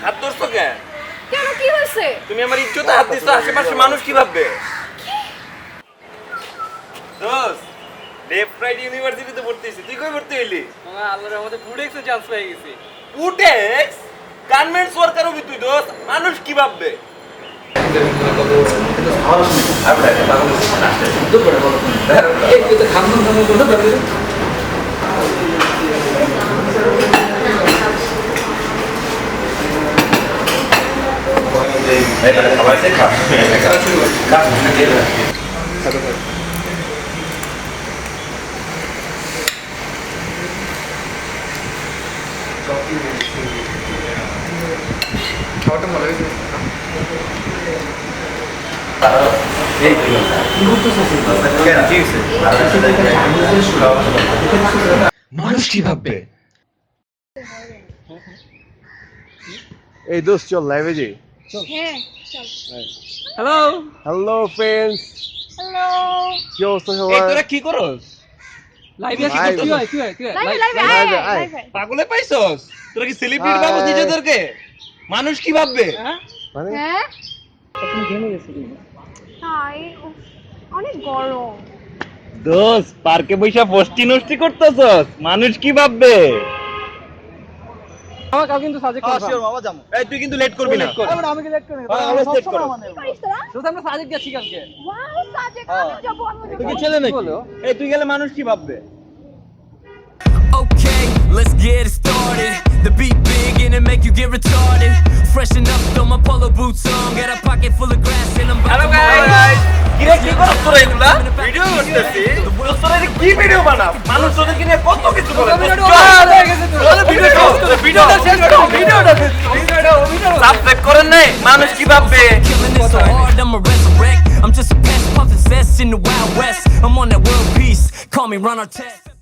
হাত ধরছো কেন? কেন কি হয়েছে? তুমি আমার ইজ্জতে হাত দিছো, আশেপাশের মানুষ কি ভাববে? দোস্ত, লেফট রাইট ইউনিভার্সিটিতে পড়তেছি, তুই কই ভর্তি হইলি? আল্লাহর রহমতে ফুডেক্সে চান্স পেয়ে গেছি। পুটেক্স গার্মেন্টস ওয়ার্কার হবি তুই দোস্ত, মানুষ কি ভাববে? মানুষ কি ভাববে? এই দোস্ত চল লাইভে যাই। হ্যাঁ চল। Hello hello friends, hello. কি অবস্থা এই সবার? তোরা কি করস? লাইভে আসি Live. কি হয় লাইভে লাইভ লাইভে আয়। লাইভে। পাগলে পাইছস? তোরা কি সেলিব্রিটি Hi. ভাবস নিজেদেরকে? মানুষ কি ভাববে? মানে হ্যাঁ? হাই, উফ, অনেক গরম। দোস্ত পার্কে বইসা পোস্টি নষ্টি করতেছস, মানুষ কি ভাববে? আমার কাল কিন্তু সাজেক এই তুই কিন্তু লেট করবি না। আমি কি লেট করি always late করো। কি করিস তোরা? শুধু আমরা সাজেক যাচ্ছি কালকে। ওয়াও, সাজেক, আমি যাবো, আমি তুই কি যাবো। ছেলে নাকি? এই তুই গেলে মানুষ কি ভাববে? Okay, let's get it started. The beat big and it make you get retarded. Freshen up, throw my polo boots on. Got a pocket full of grass and I'm about hello to guys, কি রে কি করছ তোরা এগুলা? Video করতেছি। তোরা কি video বানাও? মানুষ তোদেরকে নিয়ে কত কিছু বলে। সাবস্ক্রাইব করেন নাই? মানুষ কি ভাববে? killing it so hard, I'ma resurrect. I'm just a pest puffin' cess in the Wild West. I'm on that world peace. Call me Ron Artest.